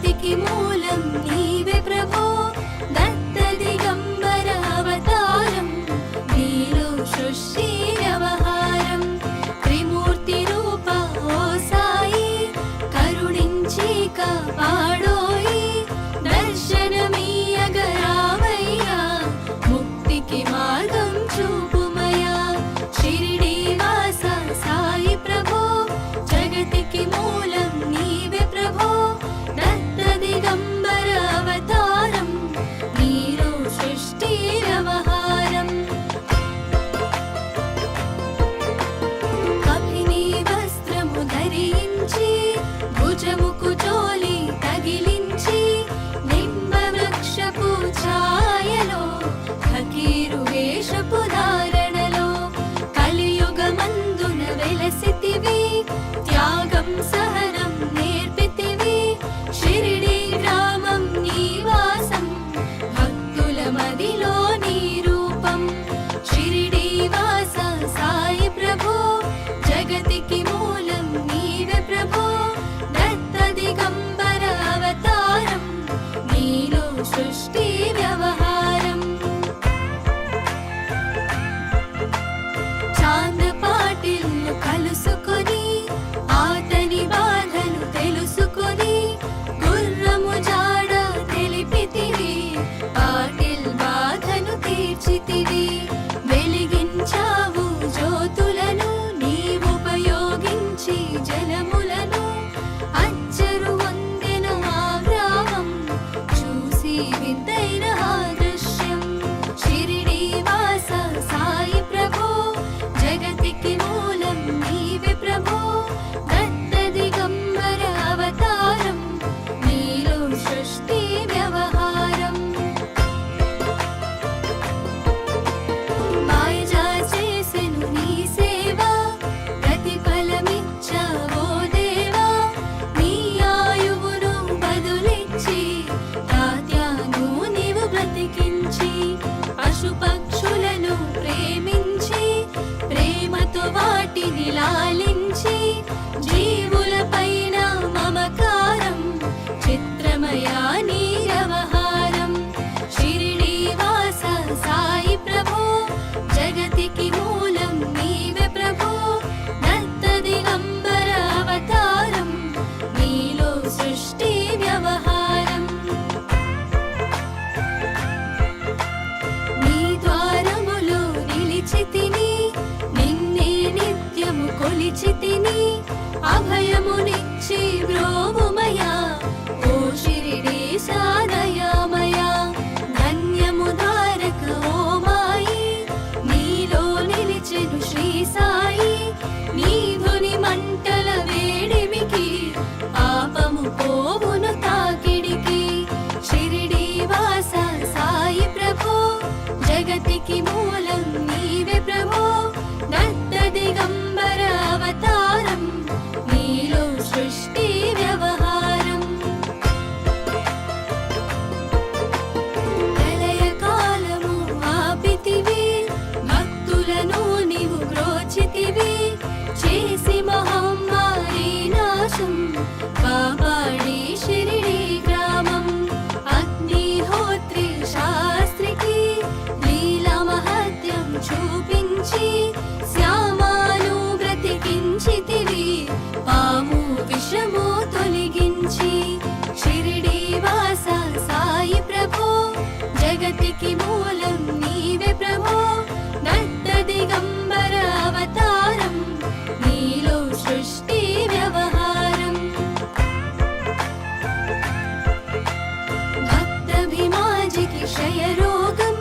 జగతికి మూలం నీవే ప్రభో దత్త దిగంబర అవతారం నీలో సృష్టి వ్యవహారం త్రిమూర్తి రూప ఓ సాయి కరుణించి కాపాడోయి దర్శనమీయగరావయ్యా ముక్తికి మార్గం చూపుమయా షిరిడి వాస సాయి ప్రభో జగతికి మూలం నీవే ప్రభో దత్త దిగంబర అవతారం నీలో సృష్టి వ్యవహారం అభినీ వస్త్రము ధరించి భుజముకు జోలి తగిలించి నింబ వృక్షపు ఛాయలో ఫకీరు వేషపు ధారణలో కలియుగమందున వెలసితివి త్యాగం సహనం నేర్పితివి షిరిడి గ్రామం నీవాసం భక్తుల మదిలో నీ రూపం షిరిడి వాస సాయి ప్రభో జగతికి మూలం నీవే ప్రభో దత్త దిగంబర అవతారం నీలో సృష్టి వ్యవహారం చాంద పాటిల్ను కలుసుకొని ఆతని బాధను తెలుసుకొని గుర్రము జాడ తెలిపితివి పాటిల్ బాధను తీర్చితివి వెలిగించావు జ్యోతులను నీవుపయోగించి జలములను అచ్చరు వందెన ఆ గ్రామం చూసి వింతైన ఆ దృశ్యం షిరిడి వాస సాయి ప్రభో జగతికి మూలం నీవే ప్రభో దత్త దిగంబర అవతారం నీలో సృష్టి వ్యవహారం మాయజా చేసెను నీ సేవ ప్రతిఫలమిచ్చావో దేవా నీ ఆయువును బదులిచ్చి తాత్యాను నీవు బ్రతికించి పశుపక్షులను ప్రేమించి ప్రేమతో వాటిని లాలించి జీవులపైన మమకారం చిత్రమయా నీ వ్యవహారం షిరిడి వాస సాయి ప్రభో జగతికి మూలం నీవే ప్రభో దత్త దిగంబర అవతారం నీలో సృష్టి వ్యవహారం నీ ద్వారములో నిలిచితిని నిన్నే నిత్యము కొలిచితిని అభయమునిచ్చి బ్రోవుమయా ఓ షిరిడి సాదయామయా ధన్యము ద్వారక ఓ మాయి నీలో నిలిచెను శ్రీ సాయి నీ ధుని మంటల వేడిమికి పాపము పోవును తాకిడికి షిరిడి వాస సాయి ప్రభో జగతికి మూలం నీవే ప్రభో దత్త దిగంబర అవతారం నీలో సృష్టి వ్యవహారం ప్రళయ కాలము ఆపితివి భక్తులను నీవు బ్రోచితివి చేసి మహమ్మారి నాశం కాపాడి షిరిడి గ్రామం అగ్నిహోత్రి శాస్త్రికి లీలా మహత్యం చూపించి శ్యామాను బ్రతికించితివి పాము విషము తొలగించి షిరిడి వాస సాయి ప్రభో జగతికి మూలం నీవే ప్రభో దత్త దిగంబర అవతారం నీలో సృష్టి వ్యవహారం భక్తభిమాజికి క్షయరోగం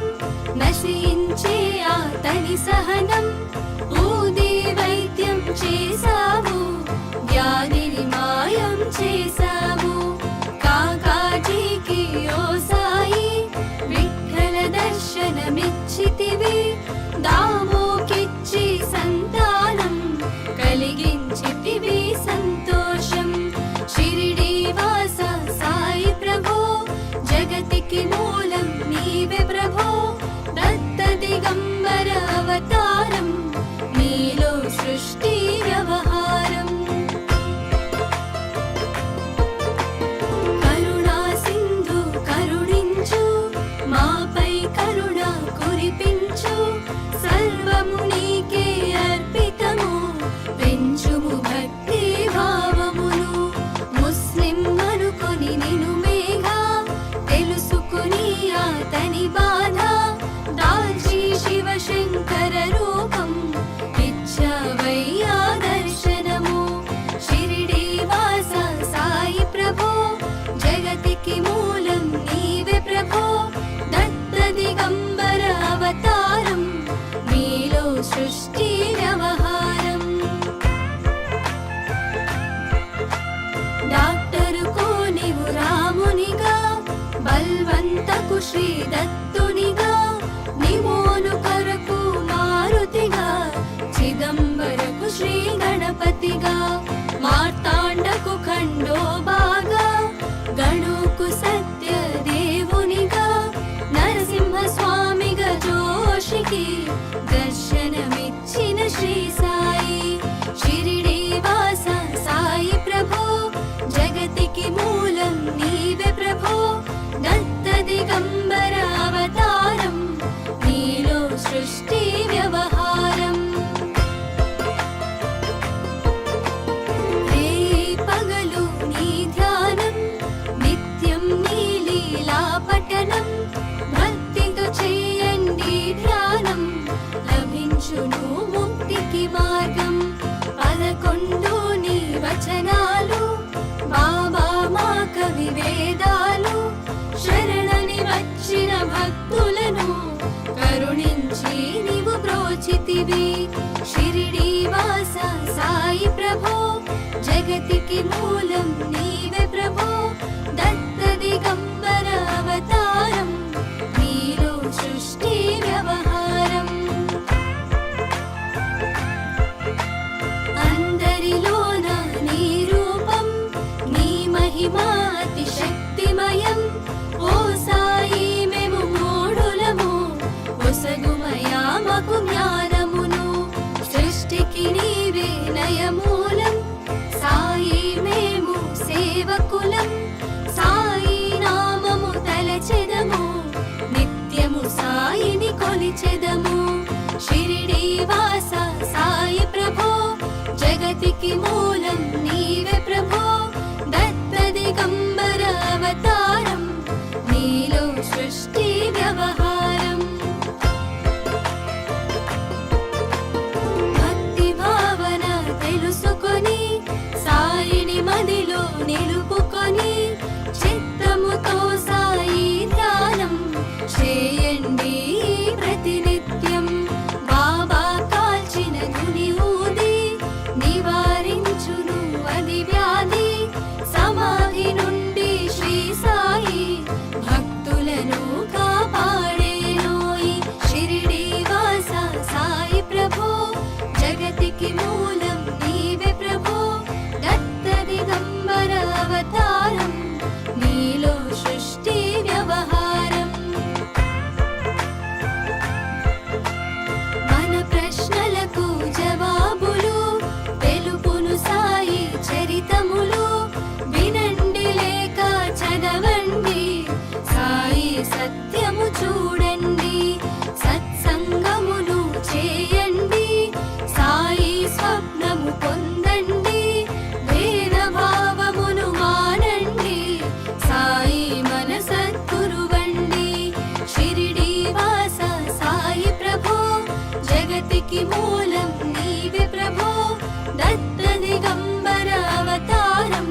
నశించే ఆతని సహనం ఊది వైద్యం చేసావు వ్యాధిని మాయం చేసావు కాకాజీకి ఓ సాయి విఠల దర్శనమిచ్చితివి దామోకిచ్చి సంతానం కలిగించితివి సంతోషం షిరిడి వాస సాయి ప్రభో జగతికి మూలం నీవే ప్రభో దత్త దిగంబర అవతారం నీలో సృష్టి వ్యవహారం కరుణ మార్తాండకు శ్రీ దత్తునిగా నిమోను కొరకు మారుతిగా చిదంబరకు శ్రీ గణపతిగా మార్తాండకు ఖండోబాగా గణుకు సత్య దేవునిగా నరసింహ స్వామిగా జోషికి దర్శనమిచ్చిన శ్రీ సాయి షిరిడి వాస సాయి ప్రభో జగతికి మూలం నీవే ప్రభో దత్త దిగంబర అవతారం నీలో సృష్టి వ్యవహారం రే పగలు నీ ధ్యానం నిత్యం నీ లీలా పఠనం భక్తితో చేయండి ధ్యానం లభించును ముక్తికి మార్గం 11 నీ వచనాలు బాబా మా కవి వేదాలు శరణని వచ్చిన భక్తులను కరుణించి నీవు బ్రోచితివి షిరిడి వాస సాయి ప్రభో జగతికి మూలం నీవే ప్రభో దత్త దిగంబర అవతారం నీలో సృష్టి వ్యవహారం అందరిలోన నీ రూపం నీ మహిమా అతి శక్తిమయం ఓ సాయి మేము మూఢులము ఒసగుమయా మాకు జ్ఞానమును సృష్టికి నీవే నయమూలం సాయి మేము సేవకులం సాయి నామము తలచెదము నిత్యము సాయిని కొలిచెదము షిరిడి వాస సాయి ప్రభో జగతికి మూలం నీవే ప్రభో దత్త దిగంబర అవతారం నీలో సృష్టి వ్యవహారం భక్తి భావన తెలుసుకొని సాయిని మదిలో నిలుపుకొని చిత్తముతో సాయి ధ్యానం చేయండి ప్రతినిత్యం బాబా కాల్చిన గుని ఊది నివారించును అది వ్యాధి సమాధి నుండి శ్రీ సాయి భక్తులను కాపాడేనోయి షిరిడి వాస సాయి ప్రభో జగతికి మూలం నీవే ప్రభో దత్త దిగంబర అవతారం నీలో సృష్టి వ్యవహారం మన ప్రశ్నలకు జవాబులు తెలుపును సాయి చరితములు వినండి లేక చదవండి సాయి సత్యము చూడండి సత్సంగమును చేయండి సాయి స్వప్నము పొందండి భేద భావమును మానండి సాయి మన సద్గురువండి షిరిడి వాస సాయి ప్రభో జగతికి మూలం నీవే ప్రభో దత్త దిగంబర అవతారం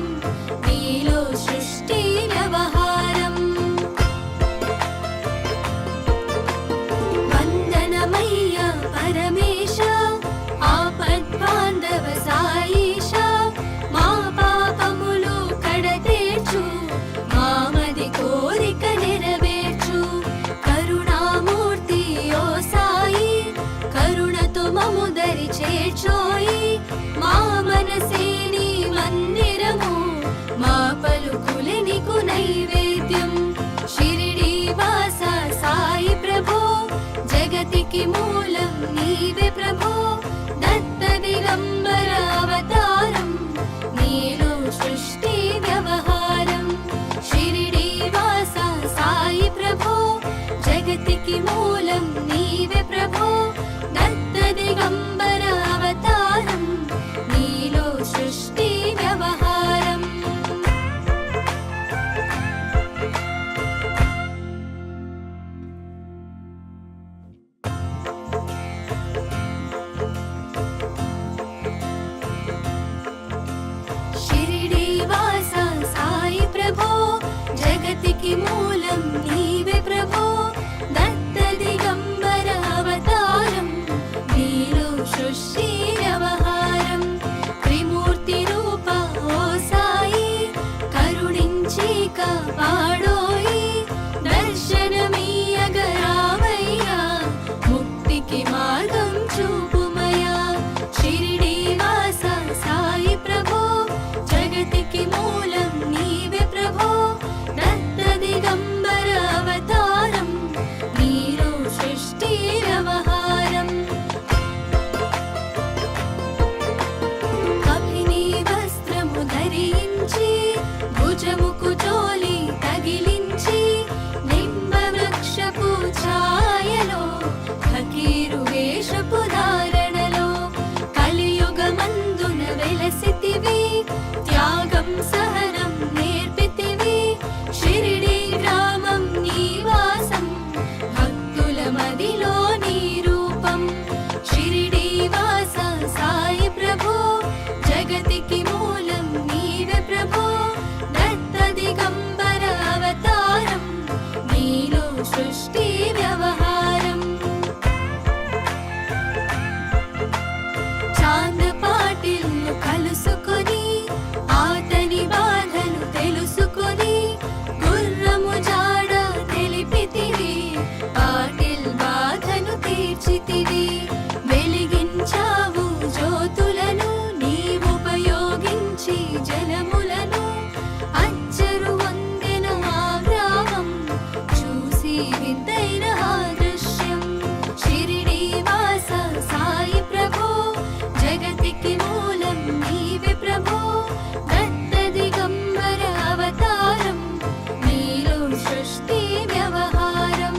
నీలో సృష్టి వ్యవహారం వందనమయ్య పరమేశ ఆపద్బాంధవ సాయిష మా పాపములు కడతేర్చు మామది కోరిక నెరవేర్చు కరుణామూర్తి ఓ సాయి కరుణతో మము దరి చేర్చోయి మా మనసే నీ మందిరము మా పలుకులే నీకు నైవేద్యం షిరిడి వాస సాయి ప్రభో జగతికి మూలం నీవే ప్రభో దత్త దిగంబర అవతారం నీలో సృష్టి వ్యవహారం షిరిడి వాస సాయి ప్రభో జగతికి మూలం నీవే ప్రభో దత్త దిగంబర అవతారం నీలో సృష్టి వ్యవహారం షిరిడి వాస సాయి ప్రభో జగతికి మూలం నీవే ప్రభో దత్త దిగంబర అవతారం నీలో నిలిచితివి. వెలిగించావు జ్యోతులను నీవుపయోగించి జలములను. అచ్చరు వందెన ఆ గ్రామం చూసి వింతైన ఆ దృశ్యం. షిరిడీ వాస సాయి ప్రభో జగతికి మూలం నీవే ప్రభో. దత్త దిగంబర అవతారం నీలో సృష్టి వ్యవహారం.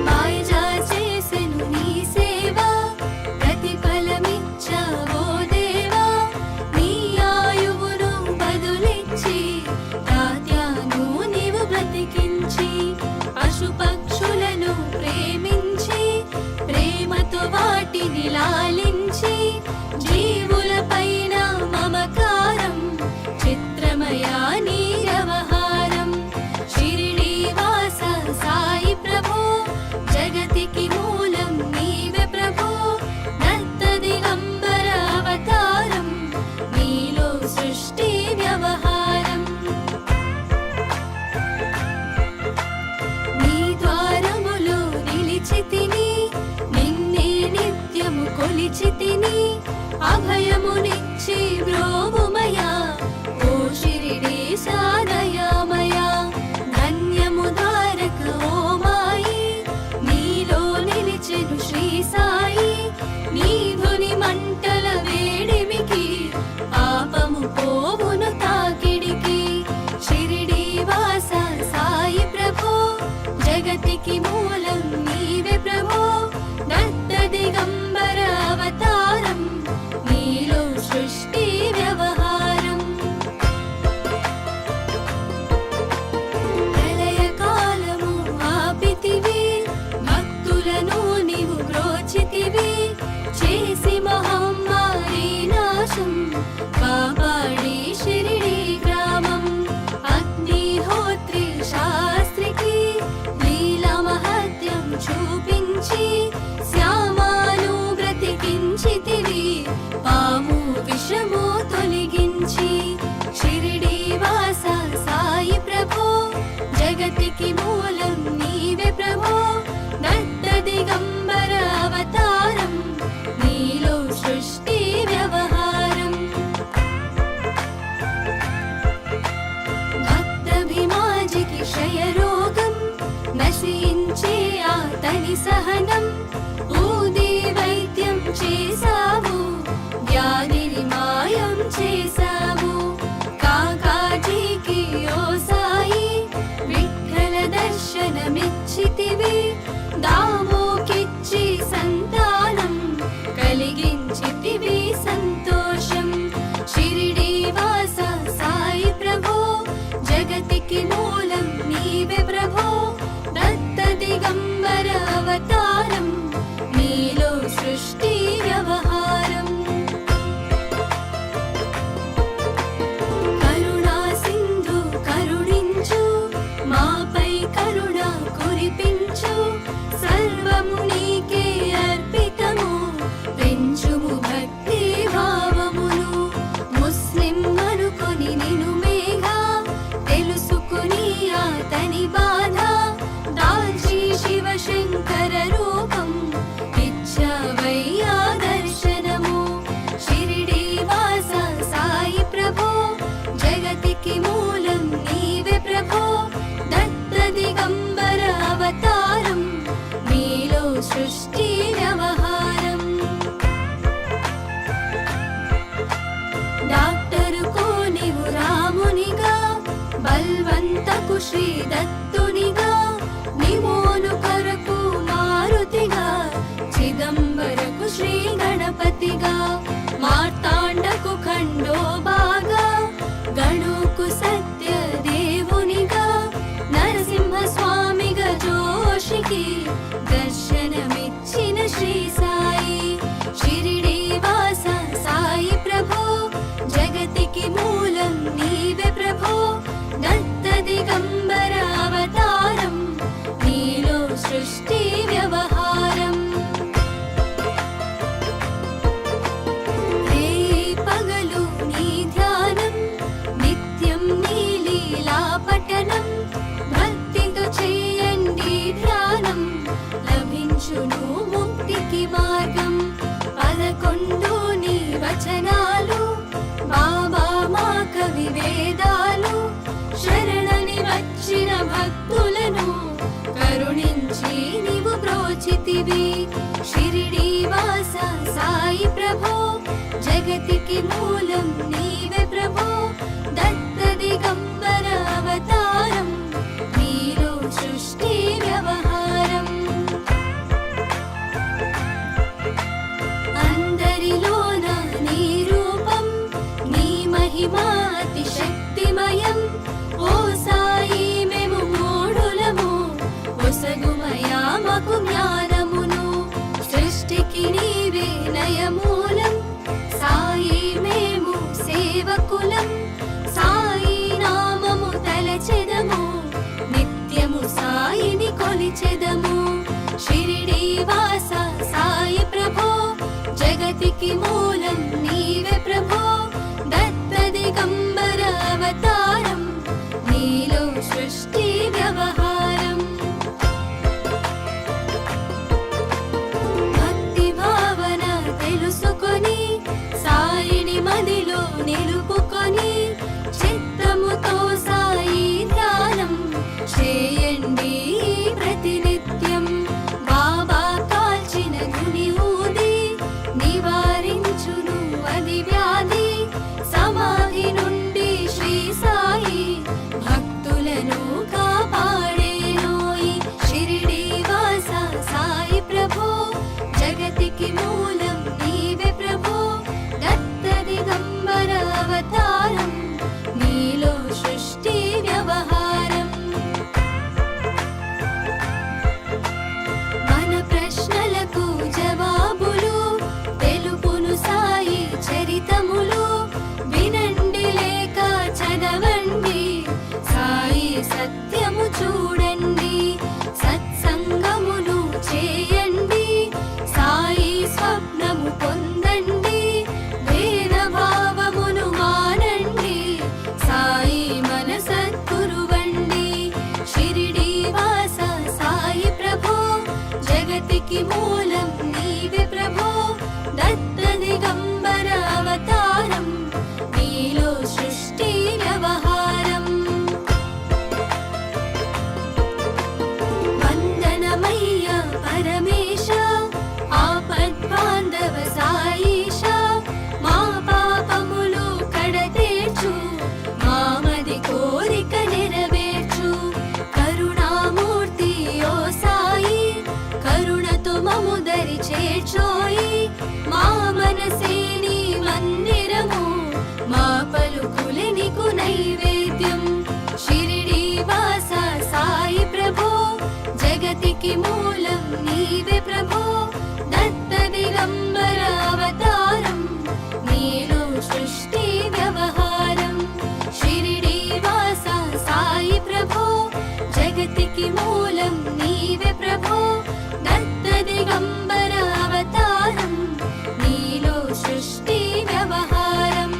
మాయజా చేసెను నీ సేవ ప్రతిఫలమిచ్చావో దేవా. నీ ఆయువును బదులిచ్చి తాత్యాను నీవు బ్రతికించి. పశుపక్షులను ప్రేమించి ప్రేమతో వాటిని లాలించి. జీవుల పైన మమకారం చిత్రమయా నీ వ్యవహారం. షిరిడీ వాస సాయి ప్రభో జగతికి మూలం నీవే ప్రభో. దత్త దిగంబర అవతారం నీలో సృష్టి వ్యవహారం. నీ ద్వారములో నిలిచితిని నిన్నే నిత్యము కొలిచితిని. అభయమునిచ్చి బ్రోవుమయా ఓ షిరిడీశ దయామయా. ధన్యము ద్వారక ఓ మాయి నీలో నిలిచెను శ్రీ సాయి. నీ ధుని మంటల వేడిమికి పాపము పోవును తాకిడికి. షిరిడీ వాస సాయి ప్రభో జగతికి మూలం నీవే ప్రభో. దత్త దిగంబర అవతారం నీలో సృష్టి వ్యవహారం. ప్రళయ కాలము ఆపితివి భక్తులను నీవు బ్రోచితివి. చేసి మహమ్మారి నాశం కాపాడి షిరిడీ గ్రామం. అగ్నిహోత్రి శాస్త్రికి లీలా మహత్యం చూపించి. శ్యామాను బ్రతికించితివి పాము విషము తొలగించి. షిరిడీ వాస సాయి ప్రభో జగతికి మూలం నీవే ప్రభో. దత్త దిగంబర అవతారం నీలో సృష్టి వ్యవహారం. భక్తభిమాజికి క్షయరోగం నశించే అతని సహనం. ఊది వైద్యం చేసావు వ్యాధిని మాయం చేసావు. కాకాజీకి ఓ సాయి విఠ్ఠల దర్శనమిచ్చితివి. దామోకిచ్చి సంతానం కలిగించితివి సంతోషం. షిరిడీ వాస సాయి ప్రభో జగతికి మూలం నీవే ప్రభో. దత్త దిగంబర అవతారం నీలో సృష్టి వ్యవహారం. కరుణా సింధు కరుణించు మాపై కరుణ కురిపించు. సర్వము నీకే అర్పితము పెంచుము భక్తి భావమును. ముస్లిం అనుకొని నిను మేఘా తెలుసుకుని అతని బాధ. దాల్చి శివశంకర రూపం ఇచ్చవయ్యా దర్శనము. షిరిడీ వాస సాయి ప్రభో జగతికి మూలం నీవే ప్రభో. దత్త దిగంబర అవతారం నీలో సృష్టి వ్యవహారం. డాక్టరుకు నీవు రామునిగా బల్వంతకు శ్రీ దత్తునిగా. నిమోను కొరకు మారుతిగా చిదంబరకు శ్రీ గణపతిగా. మార్తాండకు ఖండోబాగా గణుకు సత్య దేవునిగా. నరసింహ స్వామిగా జోషికి దర్శనమిచ్చిన శ్రీ సాయి. షిరిడీ వాస సాయి ప్రభో జగతికి మూలం నీవే ప్రభో. దత్త దిగంబర అవతారం నీలో సృష్టి వ్యవహారం. ముక్తికి మార్గం 11 నీ వచనాలు బాబా మా కవి వేదాలు శరణని వచ్చిన భక్తులను కరుణించి నీవు బ్రోచితివి షిరిడి వాస సాయి ప్రభో జగతికి మూలం నీవే ప్రభో దత్త దిగంబర అవతారం నీలో సృష్టి వ్యవహారం అందరిలోన నీ రూపం నీ మహిమా అతి శక్తిమయం ఓ సాయి మేము మూఢులము ఒసగుమయా మాకు జ్ఞానమును సృష్టికి నీవే నయమూలం సాయి మేము సేవకులం సాయి నామము తలచెదము నిత్యము సాయిని కొలిచెదము షిరిడి వాస సాయి ప్రభో జగతికి మూలం నీవే ప్రభో దత్త దిగంబర అవతారం నీలో సృష్టి వ్యవహారం భక్తి భావన తెలుసుకొని సాయిని మదిలో నిలుపుకొని చిత్తముతో సాయి ధ్యానం చేయండి ప్రతినిత్యం బాబా కాల్చిన గుని ఊది నివారించును అది వ్యాధి సమాధి నుండి శ్రీ సాయి భక్తులను కాపాడేనోయి షిరిడి వాస సాయి ప్రభో జగతికి మూలం నీవే ప్రభో దత్త దిగంబర అవతారం నీలో సృష్టి వ్యవహారం మన ప్రశ్నలకు జవాబులు తెలుపును సాయి చరితములు వినండి లేక చదవండి సాయి సత్యము చూడండి సత్సంగములు చేయండి సాయి స్వప్నము పొందండి భేద భావమును మానండి సాయి మన సద్గురువండి షిరిడి వాస సాయి ప్రభో జగతికి మూలం నీవే ప్రభో దత్త దిగంబర అవతారం నీలో సృష్టి వ్యవహారం వందనమయ్య పరమేశ ఆపద్బాంధవ సాయిష మా పాపములు కడతేర్చు మామది కోరిక నెరవేర్చు కరుణామూర్తి ఓ సాయి కరుణతో మము దరి చేర్చోయి మా మనసే నీ మందిరము మా పలుకులే నీకు నైవేద్యం షిరిడి వాస సాయి ప్రభో జగతికి మూలం నీవే ప్రభో దత్త దిగంబర అవతారం నీలో సృష్టి వ్యవహారం షిరిడి వాస సాయి ప్రభో జగతికి మూలం నీవే ప్రభో దత్త దిగంబర అవతారం నీలో సృష్టి వ్యవహారం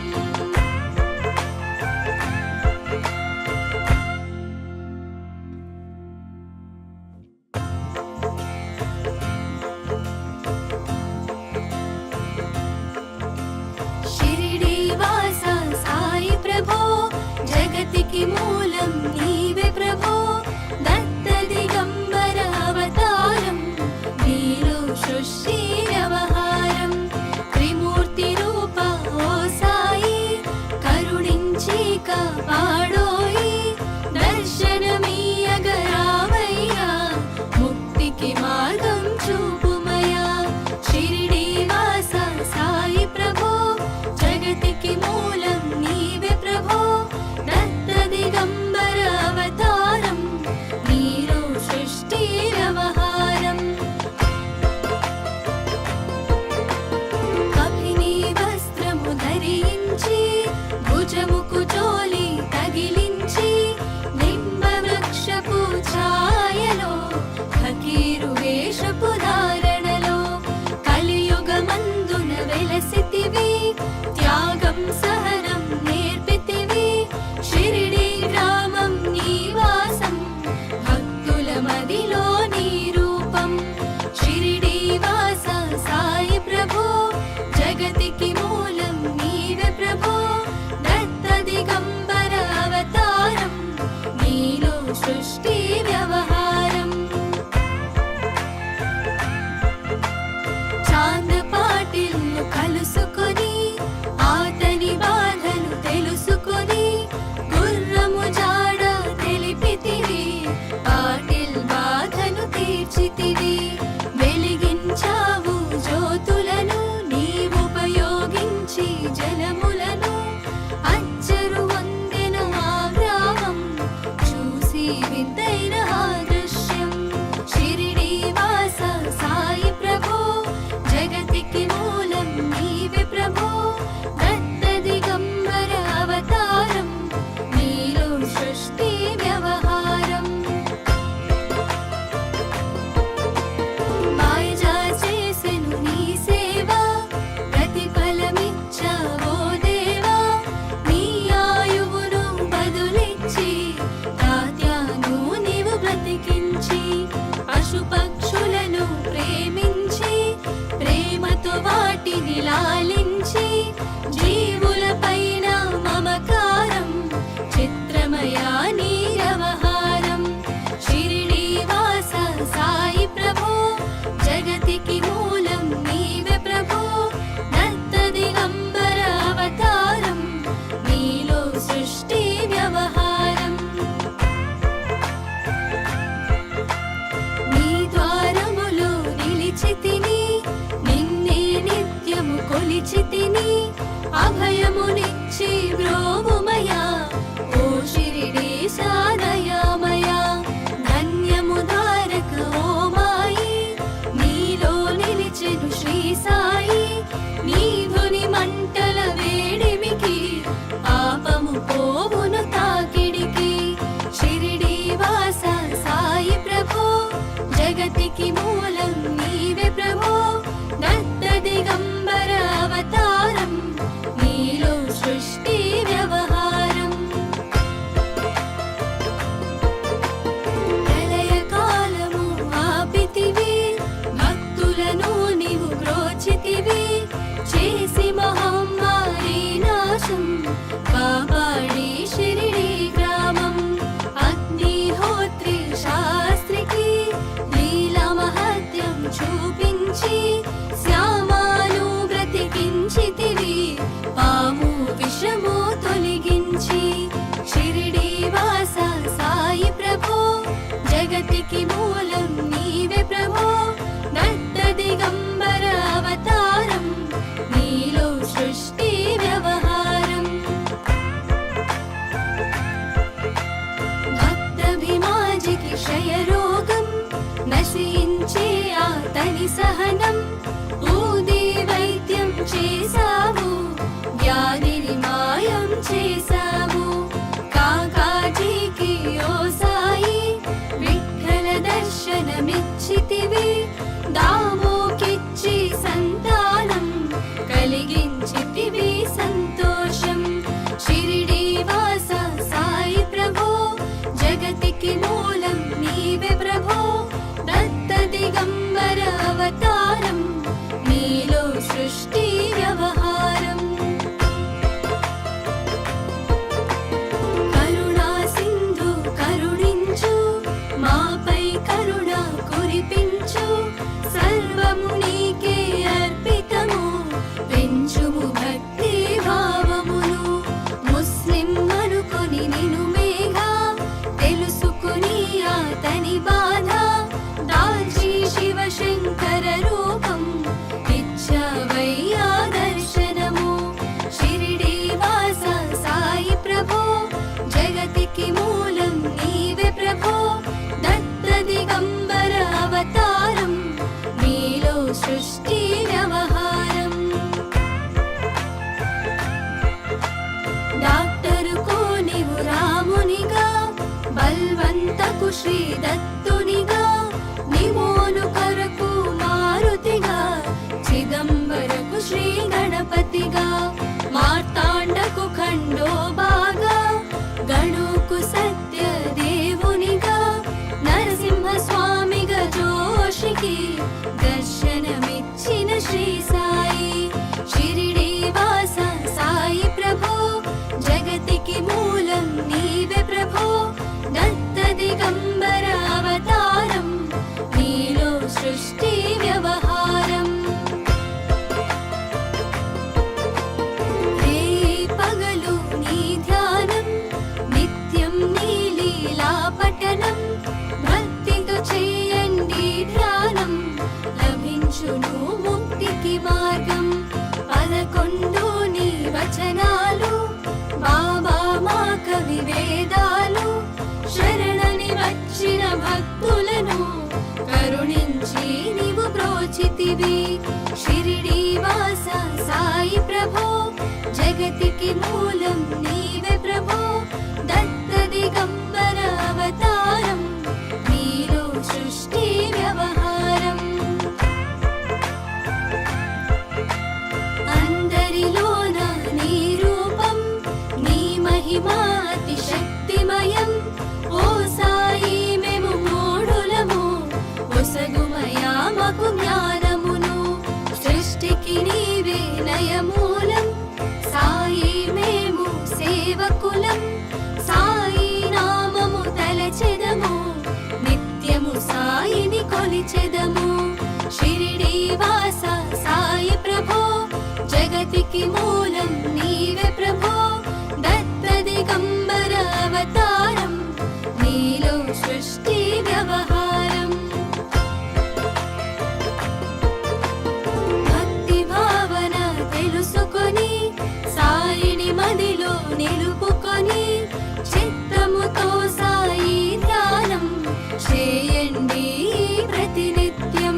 షిరిడి వాస సాయి ప్రభో జగతికి మూలం నీవే ప్రభో దత్త దిగంబర అవతారం నీలో సృష్టి వ్యవహారం త్రిమూర్తి రూప ఓ సాయి కరుణించి కాపాడోయి దర్శనమీయగరావయ్యా ముక్తికి మార్గం చూపుమయా షిరిడి వాస సాయి ప్రభో జగతికి మూలం నీవే ప్రభో దత్త దిగంబర అవతారం నీలో సృష్టి వ్యవహారం కపిని వస్త్రము ధరించి భుజముకు చోలి తగిలించి నింబ వృక్షపు ఛాయలో ఫకీరు వేషపు ధారణలో కలియుగమందున వెలసితివి త్యాగం సహనం నేర్పితివి షిరిడి గ్రామం నీవాసం భక్తుల మదిలో నీ రూపం షిరిడి వాస నిలిచితివి వెలిగించావు జ్యోతులను నీవుపయోగించి జలములను అచ్చరు వందెన ఆ గ్రామం చూసి వింతైన ఆ దృశ్యం షిరిడి వాస సాయి ప్రభో జగతికి మూలం నీవే ప్రభో దత్త దిగంబర అవతారం నీలో సృష్టి వ్యవహారం మాయజా చేసెను నీ సేవ ప్రతిఫలమిచ్చావో దేవా నీ ఆయువును బదులిచ్చి తాత్యాను నీవు బ్రతికించి పశుపక్షులను ప్రేమించి ప్రేమతో వాటిని లాలించి జీవులపైన మమకారం చిత్రమయా నీ వ్యవహారం షిరిడి వాస సాయి ప్రభో జగతికి మూలం నీవే ప్రభో దత్త దిగంబర అవతారం నీలో సృష్టి వ్యవహారం నీ ద్వారములో నిలిచితిని నిన్నే నిత్యము కొలిచితిని అభయమునిచ్చి బ్రోవుమయా ఓ షిరిడి సాదయామయా ధన్యము ధారక ఓ మాయి నీలో నిలిచెను శ్రీ సాయి నీ ధుని మంటల వేడిమికి పాపము పోవును తాకిడికి షిరిడి వాస సాయి ప్రభో జగతికి మూలం నీవే ప్రభో దత్త దిగంబర అవతారం నీలో సృష్టి వ్యవహారం ప్రళయ కాలము ఆపితివి భక్తులను నీవు బ్రోచితివి చేసి మహమ్మారి నాశం కాపాడి షిరిడి గ్రామం అగ్నిహోత్రి శాస్త్రికి లీలా మహత్యం చూపించి శ్యామాను బ్రతికించితివి పాము విషము తొలగించి షిరిడి వాస సాయి ప్రభో జగతికి మూలం నీవే ప్రభో దత్త దిగంబర అవతారం నీలో సృష్టి వ్యవహారం భక్తభిమాజికి క్షయరోగం నశించే ఆతని సహనం ఊది వైద్యం చేశావు వ్యాధిని మాయం చేశావు కాకాజీకి ఓ సాయి విఠల దర్శనమిచ్చితివి దామోకిచ్చి సంతానం కలిగించితివి సంతోషం షిరిడి వాస సాయి ప్రభో జగతికి మూలం నీవే ప్రభో దత్త దిగంబర అవతారం నీలో సృష్టి వ్యవహారం కరుణా సింధు కరుణించు మాపై కరుణ కురిపించు సర్వము నీకే అర్పితము పెంచుము భక్తి భావమును ముస్లిం అనుకొని నిను మేఘా తెలుసుకుని అతని బాధ దాల్చి శివశంకర రూపం ఇచ్చవయ్యా దర్శనము షిరిడి వాస సాయి ప్రభో జగతికి మూలం నీవే ప్రభో దత్త దిగంబర అవతారం నీలో సృష్టి వ్యవహారం డాక్టరుకు నీవు రామునిగా బల్వంతకు శ్రీ దత్తునిగా నిమోను కొరకు మారుతిగా చిదంబరకు శ్రీ గణపతిగా మార్తాండకు ఖండోబాగా గణుకు సత్య దేవునిగా నరసింహ స్వామిగా జోషికి దర్శనమిచ్చిన శ్రీ సాయి షిరిడి వాస సాయి ప్రభో జగతికి మూలం నీవే ప్రభో దత్త దిగంబర అవతారం నీలో సృష్టి వ్యవహారం పగలు నీ ధ్యానం నిత్యం నీ లీలా పఠనం భక్తితో చేయండి చూపించును ముక్తికి మార్గం 11 నీ వచనాలు బాబా మా కవి వేదాలు శరణని వచ్చిన భక్తులను కరుణించి నీవు బ్రోచితివి షిరిడి వాస సాయి ప్రభో జగతికి మూలం నీవే ప్రభో దత్త దిగంబర అవతారం నీలో సృష్టి వ్యవహారం అందరిలోన నీ రూపం నీ మహిమా అతి శక్తిమయం ఓ సాయి మేము మూఢులము ఒసగుమయా మాకు జ్ఞానమును సృష్టికి నీవే లయమూలం సాయి మేము సేవకులం సాయి నామము తలచెదము నిత్యము సాయిని కొలిచెదము షిరిడి వాస సాయి ప్రభో జగతికి మూలం నీవే ప్రభో దత్త దిగంబర అవతారం నీలో సృష్టి వ్యవహారం భక్తి భావన తెలుసుకొని సాయిని మదిలో నిలుపుకొని చిత్తముతో సాయి ధ్యానం చేయండి ప్రతినిత్యం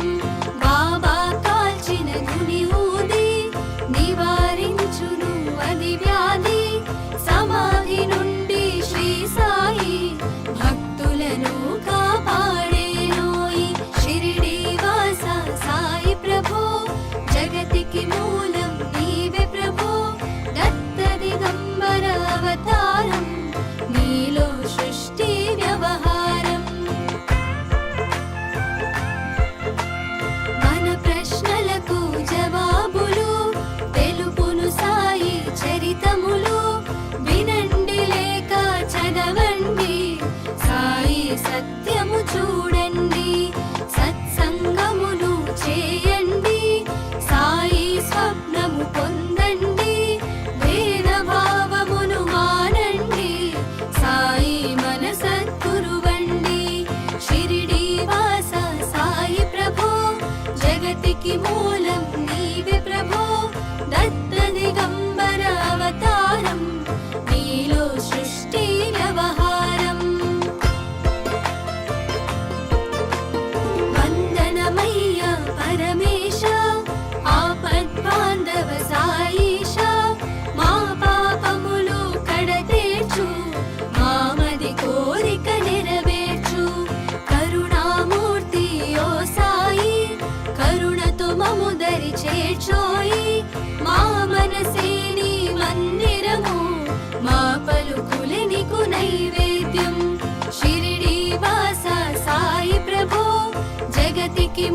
బాబా కాల్చిన గుని ఊది నివారించును అది వ్యాధి సమాధి నుండి శ్రీ సాయి భక్తులను కాపాడేనోయి షిరిడి వాస సాయి ప్రభో జగతికి మూలం నీవే ప్రభో దత్త దిగంబర అవతారం నీలో సృష్టి వ్యవహారం మన ప్రశ్నలకు జవాబులు తెలుపును సాయి చరితములు వినండి లేక చదవండి సాయి సత్యము చూడండి సత్సంగమును చేయండి సాయి స్వప్నము పొందండి భేద భావమును మానండి సాయి మన సద్గురువండి షిరిడి వాస సాయి ప్రభో జగతికి మూలం నీవే ప్రభో దత్త దిగంబర అవతారం నీలో సృష్టి వ్యవహారం వందనమయ్య పరమేశ ఆపద్బాంధవ సాయిష మా పాపములు కడతేర్చు మామది కోరిక నెరవేర్చు కరుణామూర్తి ఓ సాయి కరుణతో మము దరి చేర్చోయి మా మనసే నీ మందిరము మా పలుకులే నీకు నైవేద్యం షిరిడి వాస సాయి ప్రభో జగతికి